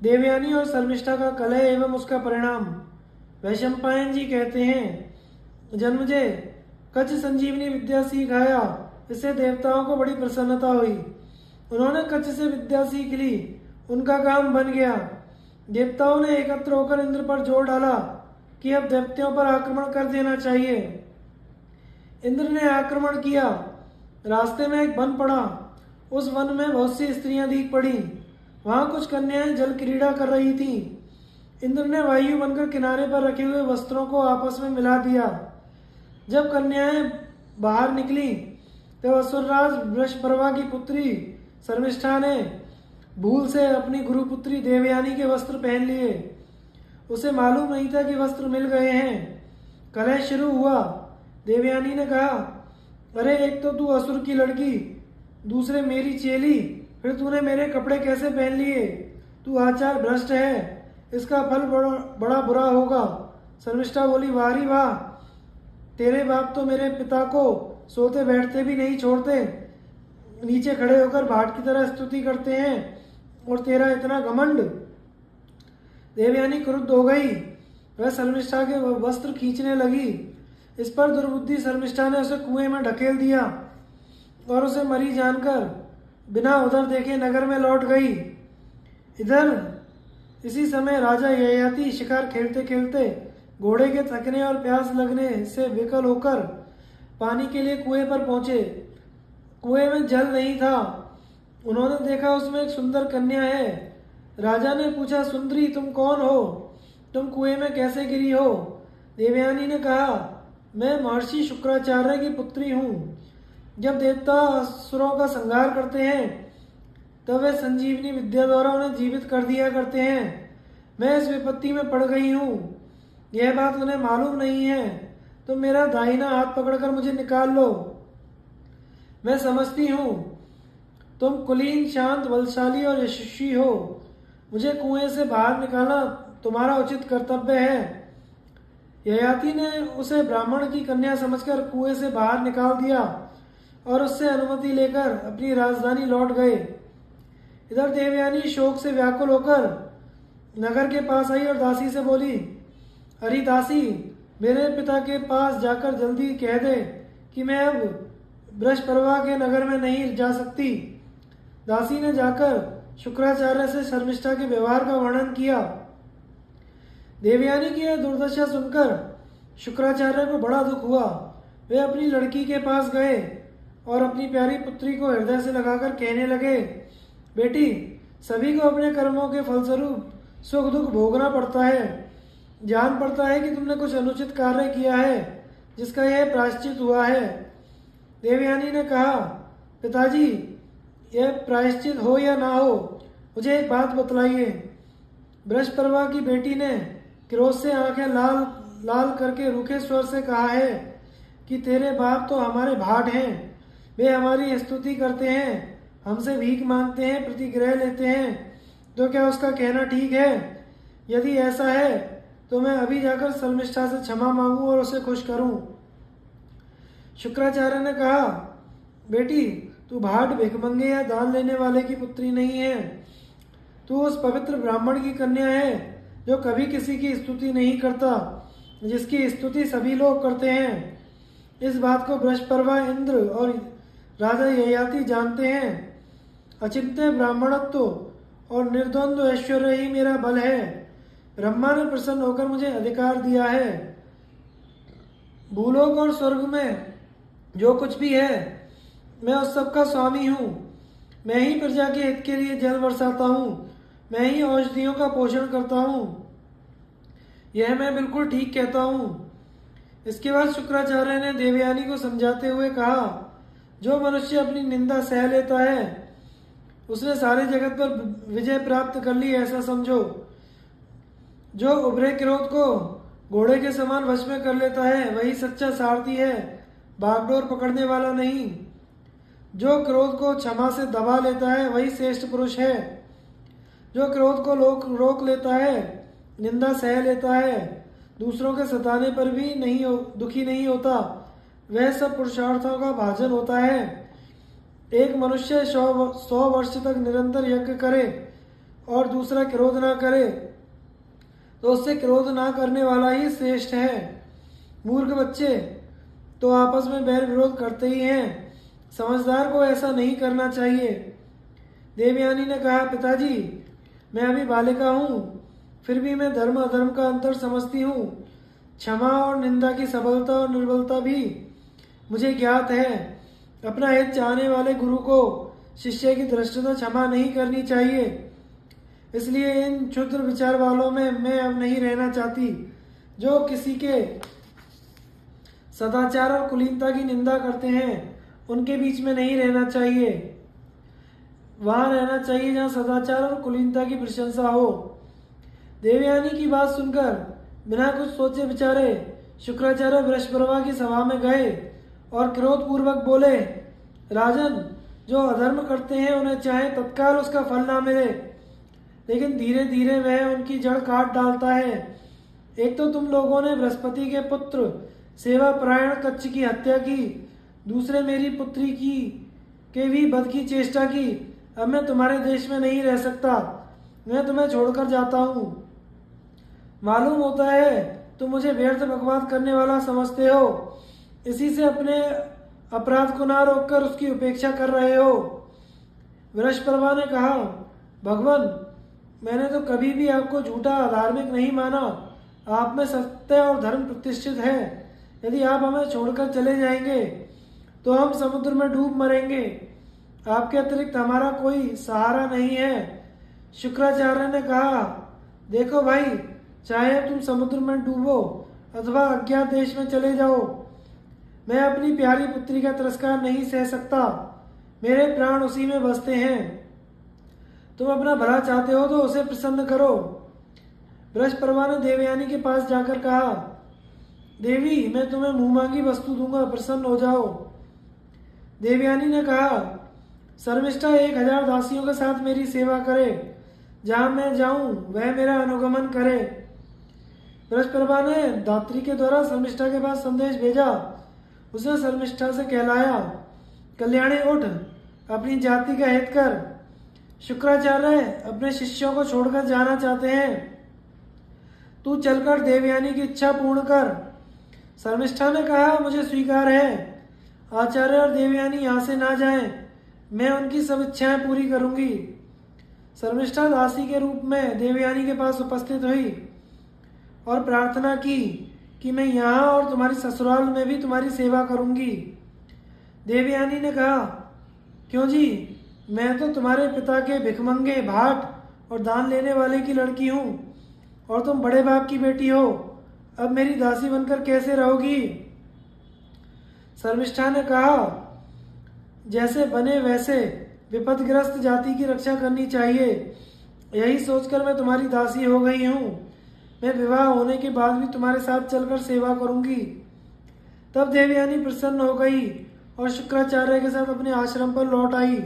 देवयानी और शर्मिष्ठा का कलह एवं उसका परिणाम। वैशंपायन जी कहते हैं, जन्मजय कच्छ संजीवनी विद्या सीख आया, इससे देवताओं को बड़ी प्रसन्नता हुई। उन्होंने कच्छ से विद्या सीख ली, उनका काम बन गया। देवताओं ने एकत्र होकर इंद्र पर जोर डाला कि अब दैत्यों पर आक्रमण कर देना चाहिए। इंद्र ने आक्रमण किया। रास्ते में एक वन पड़ा। उस वन में बहुत सी स्त्रियां दिख पड़ी। वहां कुछ कन्याएं जल क्रीड़ा कर रही थीं। इंद्र ने वायु बनकर किनारे पर रखे हुए वस्त्रों को आपस में मिला दिया। जब कन्याएं बाहर निकली तब असुरराज वृषपर्वा की पुत्री शर्मिष्ठा ने भूल से अपनी गुरुपुत्री देवयानी के वस्त्र पहन लिए। उसे मालूम नहीं था कि वस्त्र मिल गए हैं। कलह शुरू हुआ। देवयानी ने कहा, अरे एक तो तू असुर की लड़की, दूसरे मेरी चेली, फिर तूने मेरे कपड़े कैसे पहन लिए? तू आचार भ्रष्ट है, इसका फल बड़ा बुरा होगा। शर्मिष्ठा बोली, वाह री वाह, तेरे बाप तो मेरे पिता को सोते बैठते भी नहीं छोड़ते, नीचे खड़े होकर भाट की तरह स्तुति करते हैं, और तेरा इतना घमंड। देवयानी क्रुद्ध हो गई। वह शर्मिष्ठा के वस्त्र खींचने लगी। इस पर दुर्बुद्धि शर्मिष्ठा ने उसे कुएं में ढकेल दिया और उसे मरी जानकर बिना उधर देखे नगर में लौट गई। इधर इसी समय राजा ययाति शिकार खेलते खेलते घोड़े के थकने और प्यास लगने से विकल होकर पानी के लिए कुएं पर पहुंचे। कुएं में जल नहीं था। उन्होंने देखा उसमें एक सुंदर कन्या है। राजा ने पूछा, सुंदरी तुम कौन हो? तुम कुएं में कैसे गिरी हो? देवयानी ने कहा, मैं महर्षि शुक्राचार्य की पुत्री हूँ। जब देवता असुरों का संहार करते हैं तब वे संजीवनी विद्या द्वारा उन्हें जीवित कर दिया करते हैं। मैं इस विपत्ति में पड़ गई हूँ। यह बात उन्हें मालूम नहीं है। तुम मेरा दाहिना हाथ पकड़कर मुझे निकाल लो। मैं समझती हूँ तुम कुलीन, शांत, बलशाली और यशस्वी हो। मुझे कुएं से बाहर निकालना तुम्हारा उचित कर्तव्य है। ययाति ने उसे ब्राह्मण की कन्या समझकर कुएं से बाहर निकाल दिया और उससे अनुमति लेकर अपनी राजधानी लौट गए। इधर देवयानी शोक से व्याकुल होकर नगर के पास आई और दासी से बोली, अरे दासी, मेरे पिता के पास जाकर जल्दी कह दे कि मैं अब वृषपर्वा के नगर में नहीं जा सकती। दासी ने जाकर शुक्राचार्य से शर्मिष्ठा के व्यवहार का वर्णन किया। देवयानी की यह दुर्दशा सुनकर शुक्राचार्य को बड़ा दुख हुआ। वे अपनी लड़की के पास गए और अपनी प्यारी पुत्री को हृदय से लगाकर कहने लगे, बेटी, सभी को अपने कर्मों के फलस्वरूप सुख दुख भोगना पड़ता है। जान पड़ता है कि तुमने कुछ अनुचित कार्य किया है जिसका यह प्रायश्चित हुआ है। देवयानी ने कहा, पिताजी, यह प्रायश्चित हो या ना हो, मुझे एक बात बतलाइए। वृषपर्वा की बेटी ने क्रोध से आंखें लाल लाल करके रूखे स्वर से कहा है कि तेरे बाप तो हमारे भाट हैं। वे हमारी स्तुति करते हैं, हमसे भीख मांगते हैं, प्रतिग्रह लेते हैं। तो क्या उसका कहना ठीक है? यदि ऐसा है तो मैं अभी जाकर शर्मिष्ठा से क्षमा मांगूं और उसे खुश करूं। शुक्राचार्य ने कहा, बेटी, तू भाट भिखमंगे या दान लेने वाले की पुत्री नहीं है। तू उस पवित्र ब्राह्मण की कन्या है जो कभी किसी की स्तुति नहीं करता, जिसकी स्तुति सभी लोग करते हैं। इस बात को वृषपर्वा, इंद्र और राजा ययाति जानते हैं। अचिंत्य ब्राह्मणत्व और निर्द्वंद्व ऐश्वर्य ही मेरा बल है। ब्रह्मा ने प्रसन्न होकर मुझे अधिकार दिया है। भूलोक और स्वर्ग में जो कुछ भी है, मैं उस सब का स्वामी हूँ। मैं ही प्रजा के हित के लिए जल बरसाता हूँ। मैं ही औषधियों का पोषण करता हूँ। यह मैं बिल्कुल ठीक कहता हूँ। इसके बाद शुक्राचार्य ने देवयानी को समझाते हुए कहा, जो मनुष्य अपनी निंदा सह लेता है उसने सारे जगत पर विजय प्राप्त कर ली, ऐसा समझो। जो उभरे क्रोध को घोड़े के समान वश में कर लेता है वही सच्चा सारथी है, बागडोर पकड़ने वाला नहीं। जो क्रोध को क्षमा से दबा लेता है वही श्रेष्ठ पुरुष है। जो क्रोध को रोक लेता है, निंदा सह लेता है, दूसरों के सताने पर भी दुखी नहीं होता, वह सब पुरुषार्थों का भाजन होता है। एक मनुष्य 100 वर्ष तक निरंतर यज्ञ करे और दूसरा क्रोध ना करे तो उससे क्रोध ना करने वाला ही श्रेष्ठ है। मूर्ख बच्चे तो आपस में बैर विरोध करते ही हैं, समझदार को ऐसा नहीं करना चाहिए। देवयानी ने कहा, पिताजी मैं अभी बालिका हूँ, फिर भी मैं धर्म अधर्म का अंतर समझती हूँ। क्षमा और निंदा की सबलता और निर्बलता भी मुझे ज्ञात है। अपना हित चाहने वाले गुरु को शिष्य की दृष्टता क्षमा नहीं करनी चाहिए। इसलिए इन क्षुद्र विचार वालों में मैं अब नहीं रहना चाहती, जो किसी के सदाचार और कुलीनता की निंदा करते हैं उनके बीच में नहीं रहना चाहिए। वहां रहना चाहिए जहां सदाचार और कुलीनता की प्रशंसा हो। देवयानी की बात सुनकर बिना कुछ सोचे विचारे शुक्राचार्य बृहस्पति की सभा में गए और क्रोध पूर्वक बोले, राजन, जो अधर्म करते हैं उन्हें चाहे तत्काल उसका फल ना मिले, लेकिन धीरे धीरे वह उनकी जड़ काट डालता है। एक तो तुम लोगों ने बृहस्पति के पुत्र सेवा परायण कच्छ की हत्या की, दूसरे मेरी पुत्री की के भी वध की चेष्टा की। अब मैं तुम्हारे देश में नहीं रह सकता, मैं तुम्हें छोड़कर जाता हूँ। मालूम होता है तुम मुझे व्यर्थ बकवाद करने वाला समझते हो, इसी से अपने अपराध को ना रोककर उसकी उपेक्षा कर रहे हो। बृहस्पति ने कहा, भगवान, मैंने तो कभी भी आपको झूठा अधार्मिक नहीं माना। आप में सत्य और धर्म प्रतिष्ठित है। यदि आप हमें छोड़कर चले जाएंगे तो हम समुद्र में डूब मरेंगे। आपके अतिरिक्त हमारा कोई सहारा नहीं है। शुक्राचार्य ने कहा, देखो भाई, चाहे तुम समुद्र में डूबो अथवा अज्ञात देश में चले जाओ, मैं अपनी प्यारी पुत्री का तिरस्कार नहीं सह सकता। मेरे प्राण उसी में बसते हैं। तुम अपना भला चाहते हो तो उसे प्रसन्न करो। बृहस्पति ने देवयानी के पास जाकर कहा, देवी, मैं तुम्हें मुंह मांगी वस्तु दूंगा, प्रसन्न हो जाओ। देवयानी ने कहा, शर्मिष्ठा 1000 दासियों के साथ मेरी सेवा करे, जहां मैं जाऊं वह मेरा अनुगमन करे। बृहस्पति ने दात्री के द्वारा शर्मिष्ठा के पास संदेश भेजा। उसने शर्मिष्ठा से कहलाया, कल्याणी उठ, अपनी जाति का हित कर। शुक्राचार्य अपने शिष्यों को छोड़कर जाना चाहते हैं, तू चलकर देवयानी की इच्छा पूर्ण कर। शर्मिष्ठा ने कहा, मुझे स्वीकार है। आचार्य और देवयानी यहाँ से ना जाएं, मैं उनकी सब इच्छाएं पूरी करूंगी। शर्मिष्ठा दासी के रूप में देवयानी के पास उपस्थित हुई और प्रार्थना की कि मैं यहाँ और तुम्हारी ससुराल में भी तुम्हारी सेवा करूंगी। देवयानी ने कहा, क्यों जी, मैं तो तुम्हारे पिता के भिखमंगे, भाट और दान लेने वाले की लड़की हूँ और तुम बड़े बाप की बेटी हो। अब मेरी दासी बनकर कैसे रहोगी? शर्मिष्ठा ने कहा, जैसे बने वैसे विपदग्रस्त जाति की रक्षा करनी चाहिए। यही सोचकर मैं तुम्हारी दासी हो गई हूँ। मैं विवाह होने के बाद भी तुम्हारे साथ चलकर सेवा करूंगी। तब देवयानी प्रसन्न हो गई और शुक्राचार्य के साथ अपने आश्रम पर लौट आई।